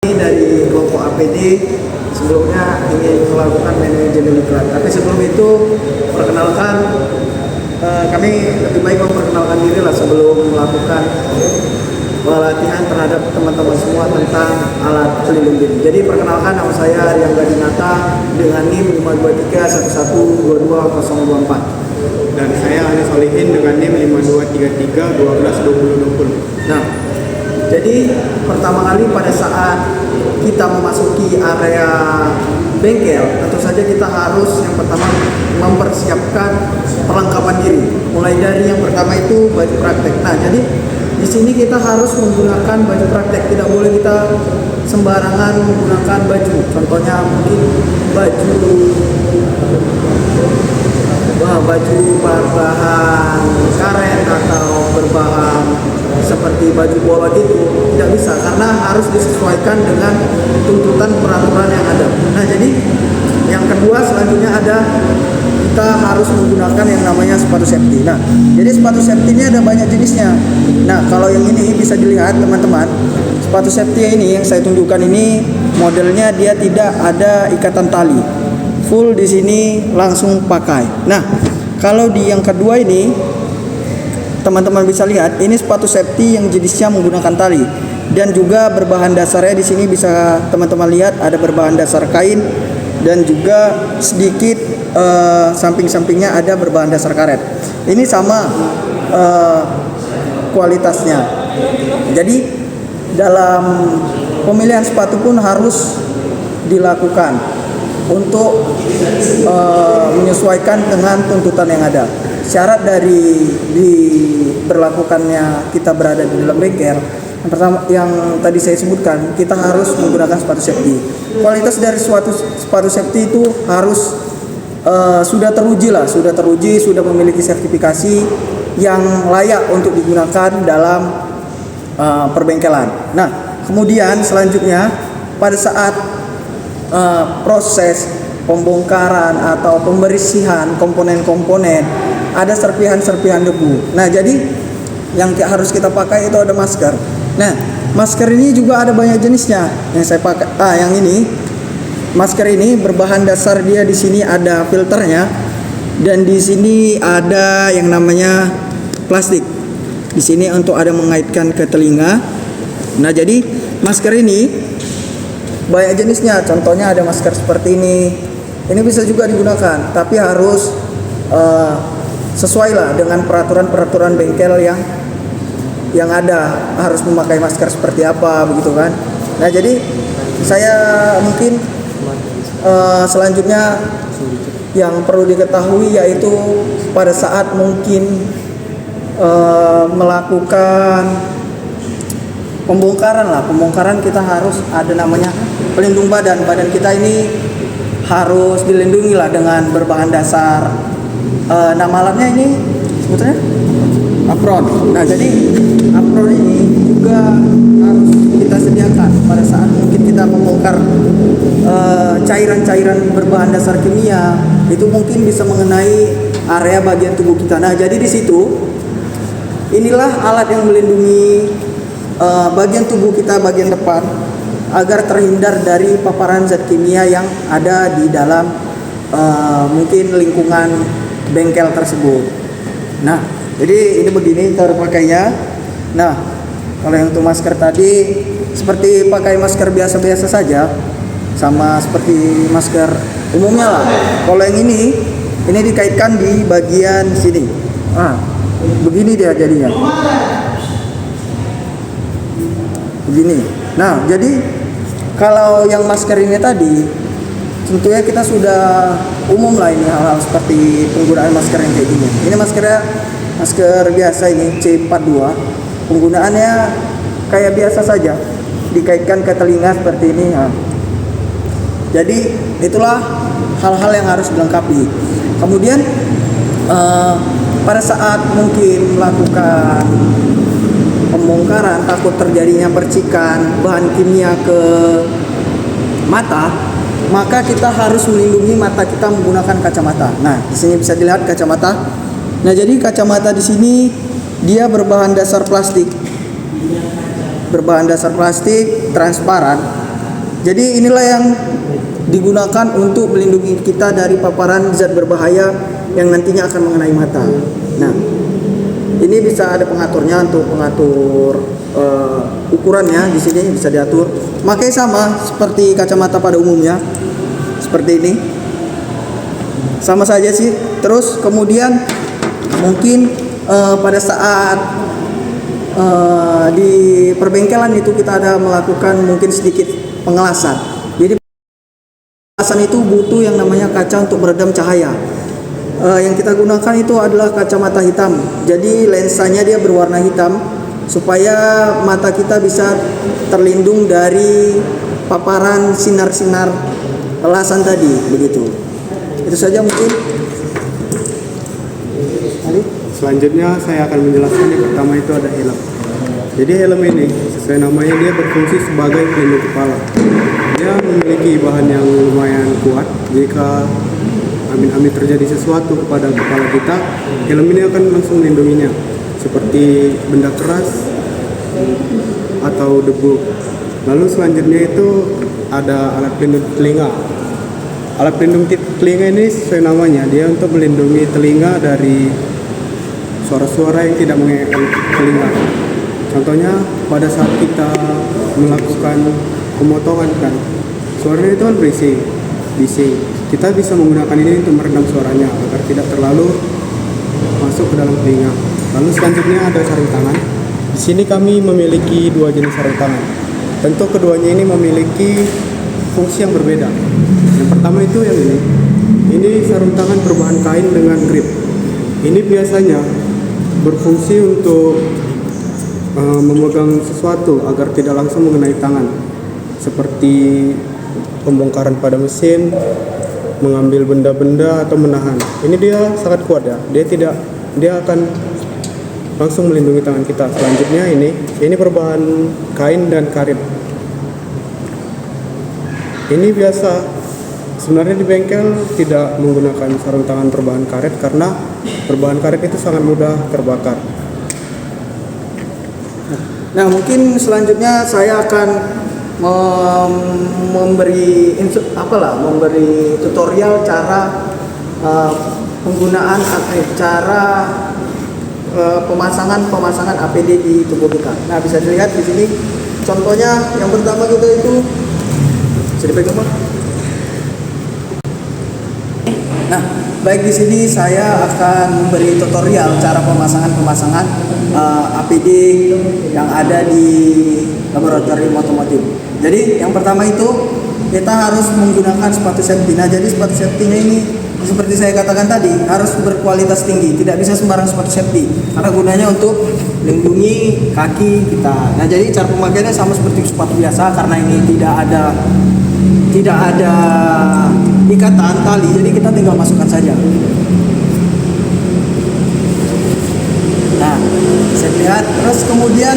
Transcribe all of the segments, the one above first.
Dari kelompok APD sebelumnya ingin melakukan manajemen iklan, tapi sebelum itu perkenalkan, kami lebih baik memperkenalkan diri lah sebelum melakukan pelatihan terhadap teman-teman semua tentang alat pelindung diri. Jadi perkenalkan, nama saya Rian Gadinata dengan NIM 52311220024. Dan saya Anis Solihin dengan NIM 5233122020. Nah, jadi pertama kali pada saat kita memasuki area bengkel, tentu saja kita harus yang pertama mempersiapkan perlengkapan diri. Mulai dari yang pertama itu baju praktek. Nah, jadi di sini kita harus menggunakan baju praktek. Tidak boleh kita sembarangan menggunakan baju. Contohnya mungkin baju berbahan karet atau berbahan seperti baju polo gitu, tidak bisa karena harus disesuaikan dengan tuntutan peraturan yang ada. Nah, jadi yang kedua selanjutnya ada kita harus menggunakan yang namanya sepatu safety. Nah, jadi sepatu safety ini ada banyak jenisnya. Nah, kalau yang ini bisa dilihat teman-teman, sepatu safety ini yang saya tunjukkan ini modelnya dia tidak ada ikatan tali, full di sini langsung pakai. Nah, kalau di yang kedua ini teman-teman bisa lihat, ini sepatu safety yang jenisnya menggunakan tali dan juga berbahan dasarnya di sini bisa teman-teman lihat ada berbahan dasar kain dan juga sedikit samping-sampingnya ada berbahan dasar karet. Ini sama kualitasnya. Jadi dalam pemilihan sepatu pun harus dilakukan untuk menyesuaikan dengan tuntutan yang ada. Syarat dari diberlakukannya kita berada di dalam bengkel, yang pertama yang tadi saya sebutkan, kita harus menggunakan sepatu safety. Kualitas dari sepatu safety itu harus sudah teruji, sudah memiliki sertifikasi yang layak untuk digunakan dalam perbengkelan. Nah, kemudian selanjutnya pada saat proses pembongkaran atau pembersihan komponen-komponen ada serpihan-serpihan debu. Nah, jadi yang harus kita pakai itu ada masker. Nah, masker ini juga ada banyak jenisnya. Yang saya pakai, yang ini masker ini berbahan dasar dia di sini ada filternya dan di sini ada yang namanya plastik. Di sini untuk ada mengaitkan ke telinga. Nah, jadi masker ini banyak jenisnya. Contohnya ada masker seperti ini. Ini bisa juga digunakan, tapi harus sesuai lah dengan peraturan-peraturan bengkel yang ada, harus memakai masker seperti apa begitu kan. Nah, jadi saya mungkin selanjutnya yang perlu diketahui yaitu pada saat mungkin melakukan pembongkaran kita harus ada namanya pelindung badan kita ini harus dilindungi lah dengan berbahan dasar nama alatnya ini sebetulnya apron. Nah, jadi apron ini juga harus kita sediakan pada saat mungkin kita membongkar cairan-cairan berbahan dasar kimia, itu mungkin bisa mengenai area bagian tubuh kita. Nah, jadi di situ inilah alat yang melindungi bagian tubuh kita bagian depan agar terhindar dari paparan zat kimia yang ada di dalam mungkin lingkungan bengkel tersebut. Nah, jadi ini begini cara pakainya. Nah, kalau yang untuk masker tadi seperti pakai masker biasa-biasa saja, sama seperti masker umumnya lah. Kalau yang ini dikaitkan di bagian sini. Begini dia jadinya. Begini. Nah, jadi kalau yang masker ini tadi tentunya kita sudah umum lah ini hal-hal seperti penggunaan masker yang kayak gini. Ini maskernya masker biasa ini C42. Penggunaannya kayak biasa saja, dikaitkan ke telinga seperti ini. Nah, jadi itulah hal-hal yang harus dilengkapi. Kemudian pada saat mungkin melakukan pembongkaran takut terjadinya percikan bahan kimia ke mata, maka kita harus melindungi mata kita menggunakan kacamata. Nah, di sini bisa dilihat kacamata. Nah, jadi kacamata di sini dia berbahan dasar plastik transparan Jadi inilah yang digunakan untuk melindungi kita dari paparan zat berbahaya yang nantinya akan mengenai mata. Nah, ini bisa ada pengaturnya untuk pengatur ukurannya. Di sini bisa diatur. Makanya sama seperti kacamata pada umumnya, seperti ini. Sama saja sih. Terus kemudian mungkin pada saat di perbengkelan itu kita ada melakukan mungkin sedikit pengelasan. Jadi pengelasan itu butuh yang namanya kaca untuk meredam cahaya. Yang kita gunakan itu adalah kacamata hitam. Jadi lensanya dia berwarna hitam supaya mata kita bisa terlindung dari paparan sinar-sinar elasan tadi, begitu. Itu saja mungkin. Selanjutnya saya akan menjelaskan yang pertama itu ada helm. Jadi helm ini sesuai namanya dia berfungsi sebagai pelindung kepala. Dia memiliki bahan yang lumayan kuat. Jika amin-amin terjadi sesuatu kepada kepala kita, helm ini akan langsung melindunginya. Seperti benda keras atau debu. Lalu selanjutnya itu ada alat pelindung telinga. Alat pelindung telinga ini sesuai namanya, dia untuk melindungi telinga dari suara-suara yang tidak mengenakan telinga. Contohnya pada saat kita melakukan pemotongan kan, suaranya itu kan bising. Kita bisa menggunakan ini untuk meredam suaranya agar tidak terlalu masuk ke dalam telinga. Lalu selanjutnya ada sarung tangan. Di sini kami memiliki dua jenis sarung tangan. Tentu keduanya ini memiliki fungsi yang berbeda. Yang pertama itu yang ini. Ini sarung tangan berbahan kain dengan grip. Ini biasanya berfungsi untuk memegang sesuatu agar tidak langsung mengenai tangan, seperti pembongkaran pada mesin, mengambil benda-benda atau menahan. Ini dia sangat kuat ya. Dia akan langsung melindungi tangan kita. Selanjutnya ini berbahan kain dan karet. Ini biasa. Sebenarnya di bengkel tidak menggunakan sarung tangan berbahan karet karena berbahan karet itu sangat mudah terbakar. Nah, mungkin selanjutnya saya akan memberi tutorial cara penggunaan pemasangan APD di tubuh kita. Nah, bisa dilihat di sini contohnya yang pertama kita itu bisa dipegang, Pak. Nah, baik di sini saya akan memberi tutorial cara pemasangan APD yang ada di laboratorium otomotif. Jadi yang pertama itu kita harus menggunakan sepatu safety. Nah, jadi sepatu safety-nya ini seperti saya katakan tadi harus berkualitas tinggi, tidak bisa sembarang sepatu safety karena gunanya untuk melindungi kaki kita. Nah, jadi cara pemakaiannya sama seperti sepatu biasa karena ini tidak ada ikatan tali, jadi kita tinggal masukkan saja. Nah, bisa lihat. Terus kemudian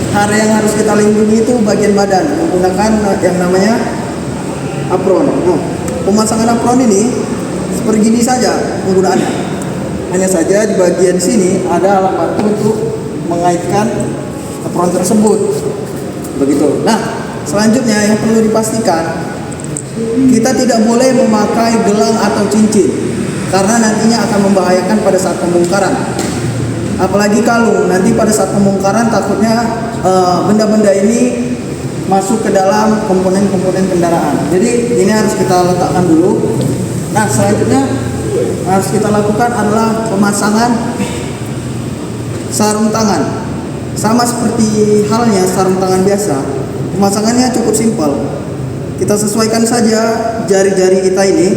area yang harus kita lindungi itu bagian badan menggunakan yang namanya apron. Nah, pemasangan apron ini seperti ini saja penggunaannya. Hanya saja di bagian sini ada alat bantu untuk mengaitkan apron tersebut. Begitu. Nah, selanjutnya yang perlu dipastikan kita tidak boleh memakai gelang atau cincin karena nantinya akan membahayakan pada saat pembongkaran. Apalagi kalung, nanti pada saat pembongkaran takutnya benda-benda ini masuk ke dalam komponen-komponen kendaraan. Jadi ini harus kita letakkan dulu. Nah, selanjutnya harus kita lakukan adalah pemasangan sarung tangan. Sama seperti halnya sarung tangan biasa, pemasangannya cukup simpel. Kita sesuaikan saja jari-jari kita ini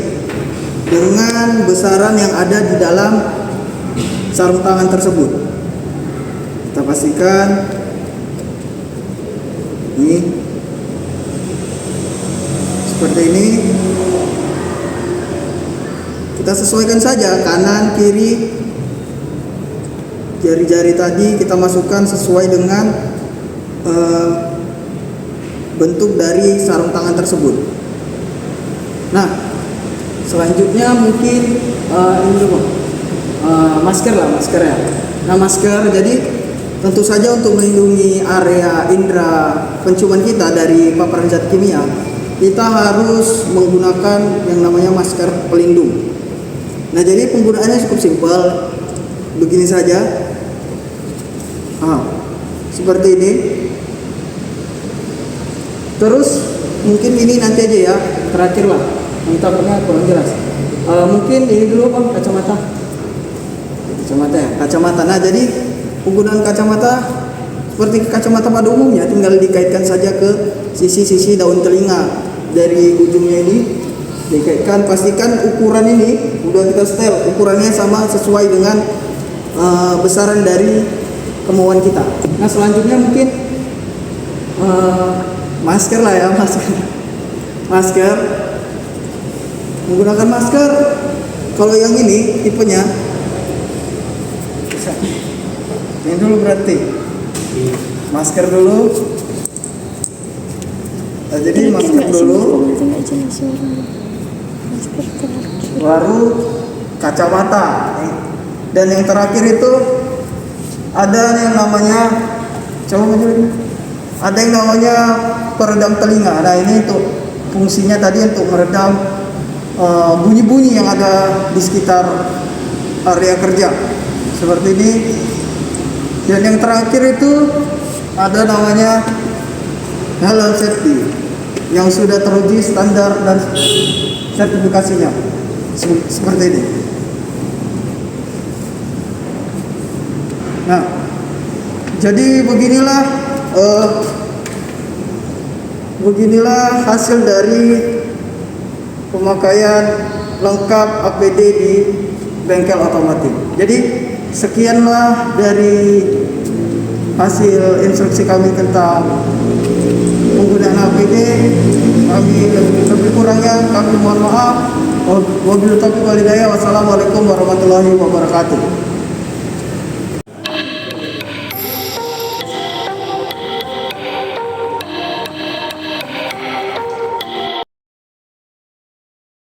dengan besaran yang ada di dalam sarung tangan tersebut. Kita pastikan ini seperti ini. Kita sesuaikan saja kanan kiri jari-jari tadi kita masukkan sesuai dengan bentuk dari sarung tangan tersebut. Nah, selanjutnya mungkin ini dulu, masker ya. Nah, masker jadi tentu saja untuk melindungi area indera penciuman kita dari paparan zat kimia, kita harus menggunakan yang namanya masker pelindung. Nah, jadi penggunaannya cukup simpel, begini saja. Seperti ini. Terus mungkin ini nanti aja ya, terakhir lah. Yang takutnya kurang jelas. Mungkin ini dulu Bang, kacamata ya, kacamata. Nah, jadi penggunaan kacamata seperti kacamata pada umumnya, tinggal dikaitkan saja ke sisi-sisi daun telinga. Dari ujungnya ini dikaitkan, pastikan ukuran ini udah kita setel, ukurannya sama sesuai dengan besaran dari kemauan kita. Nah, selanjutnya mungkin masker lah ya, masker. Menggunakan masker, kalau yang ini tipenya ini dulu berarti masker dulu. Nah, jadi masker dulu, baru kacamata, dan yang terakhir itu ada yang namanya, ada yang namanya peredam telinga. Nah, ini untuk fungsinya tadi untuk meredam bunyi-bunyi yang ada di sekitar area kerja seperti ini. Dan yang terakhir itu ada namanya helm safety yang sudah teruji standar dan sertifikasinya seperti ini. Nah, jadi beginilah hasil dari pemakaian lengkap APD di bengkel otomotif. Jadi sekianlah dari hasil instruksi kami tentang penggunaan APD. Kami lebih kurangnya kami mohon maaf. Wabillahi taufiq wal hidayah. Wassalamualaikum warahmatullahi wabarakatuh.